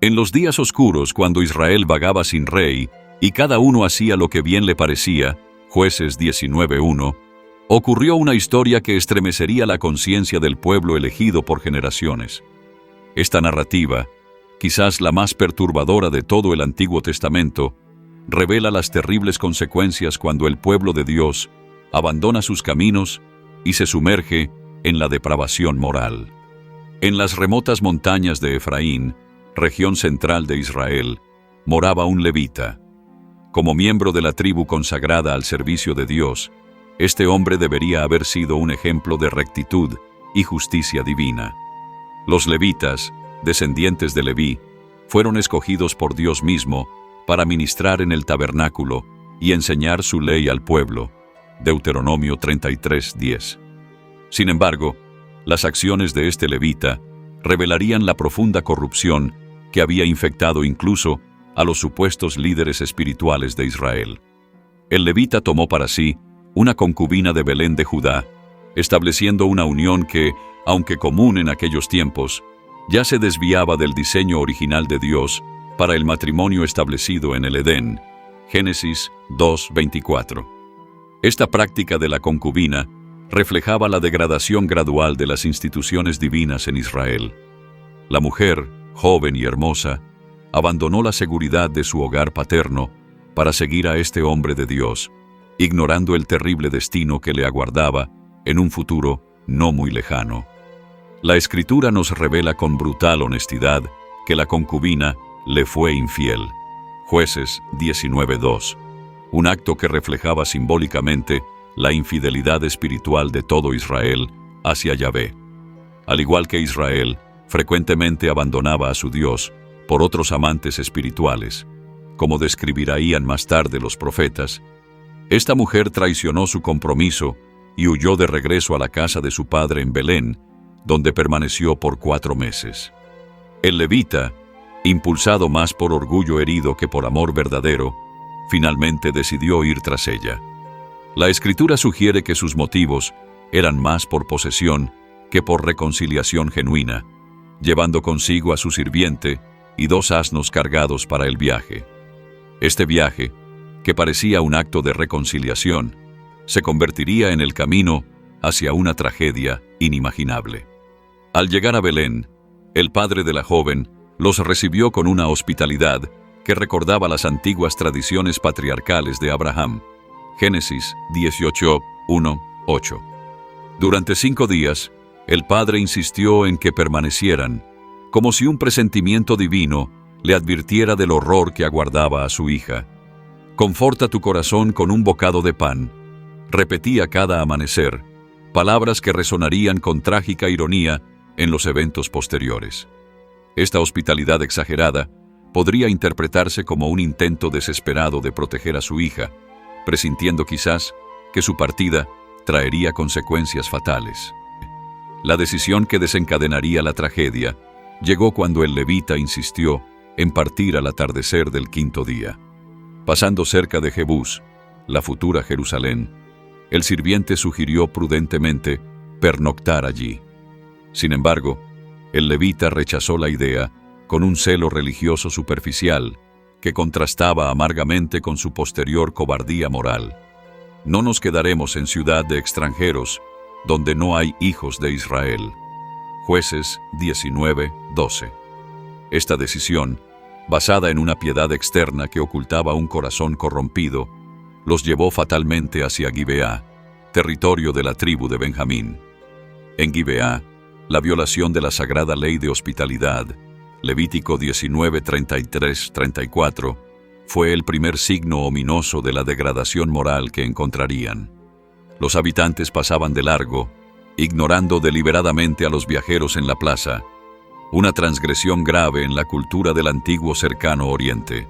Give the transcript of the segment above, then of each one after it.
En los días oscuros, cuando Israel vagaba sin rey, y cada uno hacía lo que bien le parecía, Jueces 19:1, ocurrió una historia que estremecería la conciencia del pueblo elegido por generaciones. Esta narrativa, quizás la más perturbadora de todo el Antiguo Testamento, revela las terribles consecuencias cuando el pueblo de Dios abandona sus caminos y se sumerge en la depravación moral. En las remotas montañas de Efraín, región central de Israel, moraba un levita. Como miembro de la tribu consagrada al servicio de Dios, este hombre debería haber sido un ejemplo de rectitud y justicia divina. Los levitas, descendientes de Leví, fueron escogidos por Dios mismo para ministrar en el tabernáculo y enseñar su ley al pueblo. Deuteronomio 33:10. Sin embargo, las acciones de este levita revelarían la profunda corrupción que había infectado incluso a los supuestos líderes espirituales de Israel. El levita tomó para sí una concubina de Belén de Judá, estableciendo una unión que, aunque común en aquellos tiempos, ya se desviaba del diseño original de Dios para el matrimonio establecido en el Edén. Génesis 2:24. Esta práctica de la concubina reflejaba la degradación gradual de las instituciones divinas en Israel. La mujer, joven y hermosa, abandonó la seguridad de su hogar paterno para seguir a este hombre de Dios, ignorando el terrible destino que le aguardaba en un futuro no muy lejano. La Escritura nos revela con brutal honestidad que la concubina le fue infiel. Jueces 19:2. Un acto que reflejaba simbólicamente la infidelidad espiritual de todo Israel hacia Yahvé. Al igual que Israel, frecuentemente abandonaba a su Dios por otros amantes espirituales, como describirían más tarde los profetas. Esta mujer traicionó su compromiso y huyó de regreso a la casa de su padre en Belén, donde permaneció por 4 meses. El levita, impulsado más por orgullo herido que por amor verdadero, finalmente decidió ir tras ella. La Escritura sugiere que sus motivos eran más por posesión que por reconciliación genuina, llevando consigo a su sirviente y 2 asnos cargados para el viaje. Este viaje, que parecía un acto de reconciliación, se convertiría en el camino hacia una tragedia inimaginable. Al llegar a Belén, el padre de la joven los recibió con una hospitalidad que recordaba las antiguas tradiciones patriarcales de Abraham. Génesis 18:1-8. Durante 5 días, el padre insistió en que permanecieran, como si un presentimiento divino le advirtiera del horror que aguardaba a su hija. «Conforta tu corazón con un bocado de pan», repetía cada amanecer, palabras que resonarían con trágica ironía en los eventos posteriores. Esta hospitalidad exagerada podría interpretarse como un intento desesperado de proteger a su hija, presintiendo quizás que su partida traería consecuencias fatales. La decisión que desencadenaría la tragedia llegó cuando el levita insistió en partir al atardecer del 5.º día. Pasando cerca de Jebús, la futura Jerusalén, el sirviente sugirió prudentemente pernoctar allí. Sin embargo, el levita rechazó la idea con un celo religioso superficial que contrastaba amargamente con su posterior cobardía moral. «No nos quedaremos en ciudad de extranjeros, donde no hay hijos de Israel». Jueces 19:12. Esta decisión, basada en una piedad externa que ocultaba un corazón corrompido, los llevó fatalmente hacia Gibeá, territorio de la tribu de Benjamín. En Gibeá, la violación de la sagrada ley de hospitalidad, Levítico 19:33-34, fue el primer signo ominoso de la degradación moral que encontrarían. Los habitantes pasaban de largo, ignorando deliberadamente a los viajeros en la plaza, una transgresión grave en la cultura del antiguo cercano oriente.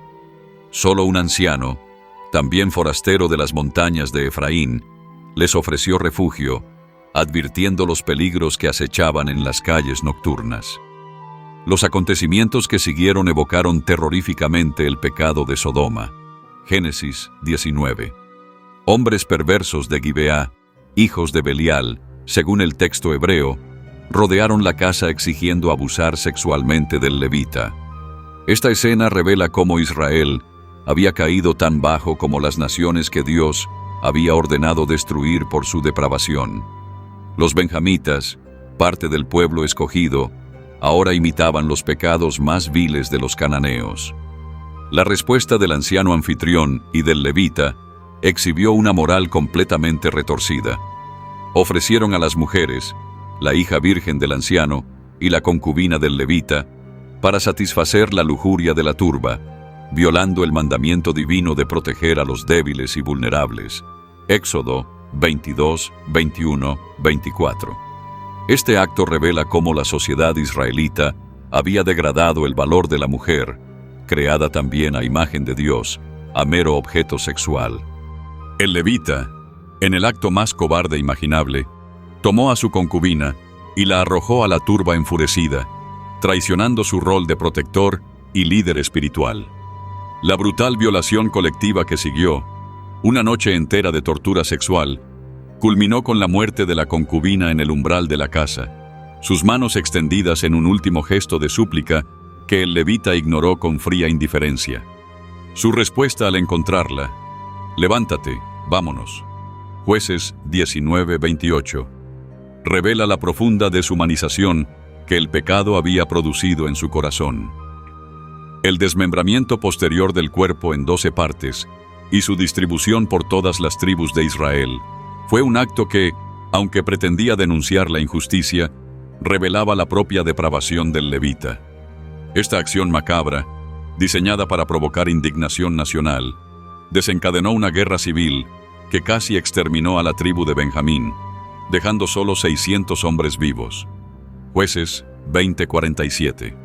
Solo un anciano, también forastero de las montañas de Efraín, les ofreció refugio, advirtiendo los peligros que acechaban en las calles nocturnas. Los acontecimientos que siguieron evocaron terroríficamente el pecado de Sodoma. Génesis 19. Hombres perversos de Gibeá, hijos de Belial, según el texto hebreo, rodearon la casa exigiendo abusar sexualmente del levita. Esta escena revela cómo Israel había caído tan bajo como las naciones que Dios había ordenado destruir por su depravación. Los benjamitas, parte del pueblo escogido, ahora imitaban los pecados más viles de los cananeos. La respuesta del anciano anfitrión y del levita exhibió una moral completamente retorcida. Ofrecieron a las mujeres, la hija virgen del anciano y la concubina del levita, para satisfacer la lujuria de la turba, violando el mandamiento divino de proteger a los débiles y vulnerables. Éxodo 22, 21, 24. Este acto revela cómo la sociedad israelita había degradado el valor de la mujer, creada también a imagen de Dios, a mero objeto sexual. El levita, en el acto más cobarde imaginable, tomó a su concubina y la arrojó a la turba enfurecida, traicionando su rol de protector y líder espiritual. La brutal violación colectiva que siguió, una noche entera de tortura sexual, culminó con la muerte de la concubina en el umbral de la casa, sus manos extendidas en un último gesto de súplica que el levita ignoró con fría indiferencia. Su respuesta al encontrarla: «Levántate, vámonos». Jueces 19:28. Revela la profunda deshumanización que el pecado había producido en su corazón. El desmembramiento posterior del cuerpo en 12 partes y su distribución por todas las tribus de Israel fue un acto que, aunque pretendía denunciar la injusticia, revelaba la propia depravación del levita. Esta acción macabra, diseñada para provocar indignación nacional, desencadenó una guerra civil que casi exterminó a la tribu de Benjamín, dejando solo 600 hombres vivos. Jueces 20:47.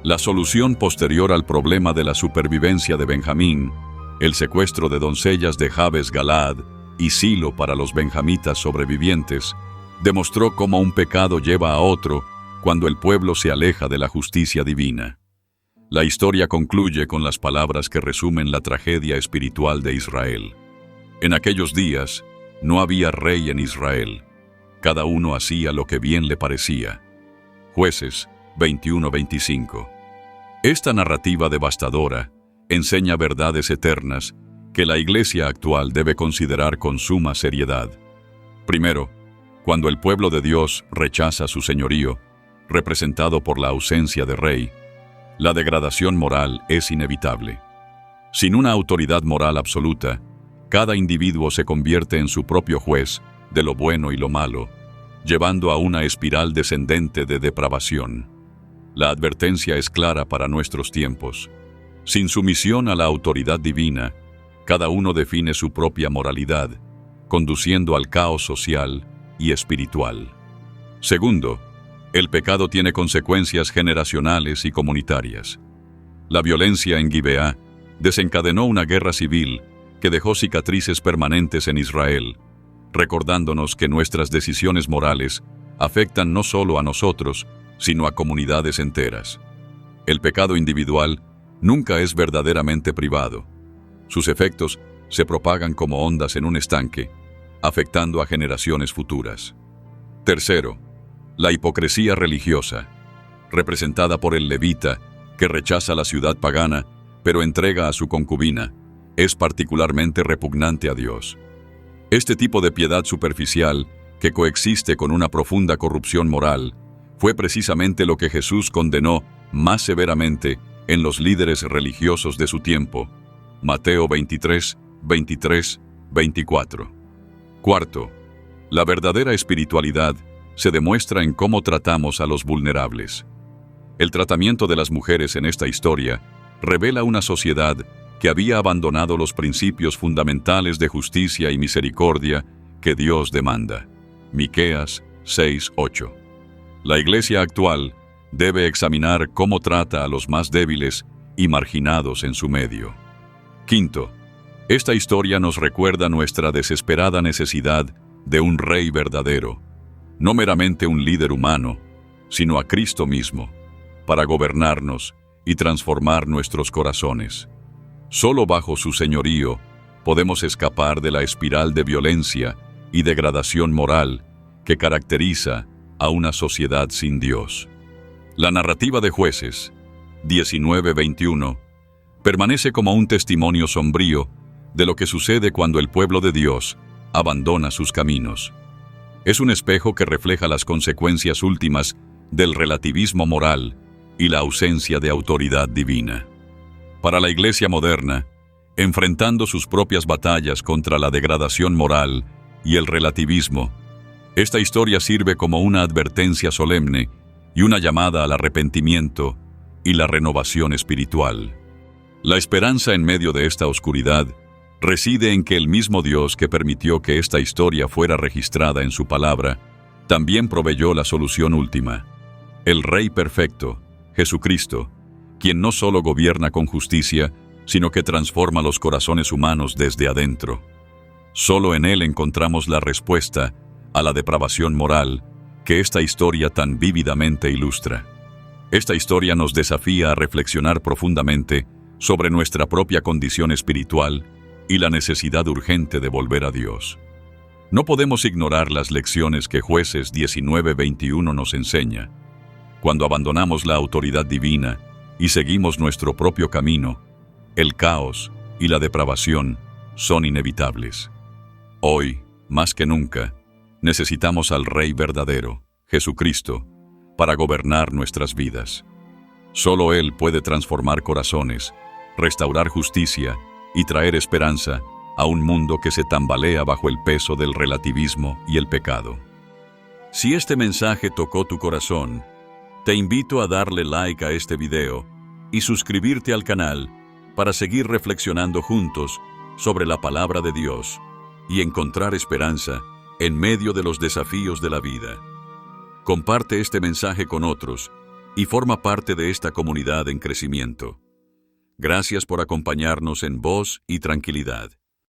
La solución posterior al problema de la supervivencia de Benjamín, el secuestro de doncellas de Jabes Galaad y Silo para los benjamitas sobrevivientes, demostró cómo un pecado lleva a otro cuando el pueblo se aleja de la justicia divina. La historia concluye con las palabras que resumen la tragedia espiritual de Israel. En aquellos días no había rey en Israel. Cada uno hacía lo que bien le parecía. Jueces 21:25. Esta narrativa devastadora enseña verdades eternas que la Iglesia actual debe considerar con suma seriedad. Primero, cuando el pueblo de Dios rechaza su señorío, representado por la ausencia de rey, la degradación moral es inevitable. Sin una autoridad moral absoluta, cada individuo se convierte en su propio juez de lo bueno y lo malo, llevando a una espiral descendente de depravación. La advertencia es clara para nuestros tiempos. Sin sumisión a la autoridad divina, cada uno define su propia moralidad, conduciendo al caos social y espiritual. Segundo, el pecado tiene consecuencias generacionales y comunitarias. La violencia en Gibeá desencadenó una guerra civil que dejó cicatrices permanentes en Israel, recordándonos que nuestras decisiones morales afectan no solo a nosotros, sino a comunidades enteras. El pecado individual nunca es verdaderamente privado. Sus efectos se propagan como ondas en un estanque, afectando a generaciones futuras. Tercero, la hipocresía religiosa, representada por el levita, que rechaza la ciudad pagana, pero entrega a su concubina, es particularmente repugnante a Dios. Este tipo de piedad superficial, que coexiste con una profunda corrupción moral, fue precisamente lo que Jesús condenó más severamente en los líderes religiosos de su tiempo. Mateo 23, 23, 24. Cuarto, la verdadera espiritualidad se demuestra en cómo tratamos a los vulnerables. El tratamiento de las mujeres en esta historia revela una sociedad que había abandonado los principios fundamentales de justicia y misericordia que Dios demanda. Miqueas 6:8. La Iglesia actual debe examinar cómo trata a los más débiles y marginados en su medio. Quinto, esta historia nos recuerda nuestra desesperada necesidad de un rey verdadero, no meramente un líder humano, sino a Cristo mismo, para gobernarnos y transformar nuestros corazones. Solo bajo su señorío podemos escapar de la espiral de violencia y degradación moral que caracteriza a una sociedad sin Dios. La narrativa de Jueces 19:21, permanece como un testimonio sombrío de lo que sucede cuando el pueblo de Dios abandona sus caminos. Es un espejo que refleja las consecuencias últimas del relativismo moral y la ausencia de autoridad divina. Para la Iglesia moderna, enfrentando sus propias batallas contra la degradación moral y el relativismo, esta historia sirve como una advertencia solemne y una llamada al arrepentimiento y la renovación espiritual. La esperanza en medio de esta oscuridad reside en que el mismo Dios que permitió que esta historia fuera registrada en su palabra, también proveyó la solución última. El Rey perfecto, Jesucristo, quien no solo gobierna con justicia, sino que transforma los corazones humanos desde adentro. Solo en Él encontramos la respuesta a la depravación moral que esta historia tan vívidamente ilustra. Esta historia nos desafía a reflexionar profundamente sobre nuestra propia condición espiritual y la necesidad urgente de volver a Dios. No podemos ignorar las lecciones que Jueces 19:21 nos enseña. Cuando abandonamos la autoridad divina y seguimos nuestro propio camino, el caos y la depravación son inevitables. Hoy, más que nunca, necesitamos al Rey verdadero, Jesucristo, para gobernar nuestras vidas. Solo Él puede transformar corazones, restaurar justicia y traer esperanza a un mundo que se tambalea bajo el peso del relativismo y el pecado. Si este mensaje tocó tu corazón, te invito a darle like a este video y suscribirte al canal para seguir reflexionando juntos sobre la palabra de Dios y encontrar esperanza en medio de los desafíos de la vida. Comparte este mensaje con otros y forma parte de esta comunidad en crecimiento. Gracias por acompañarnos en Voz y Tranquilidad.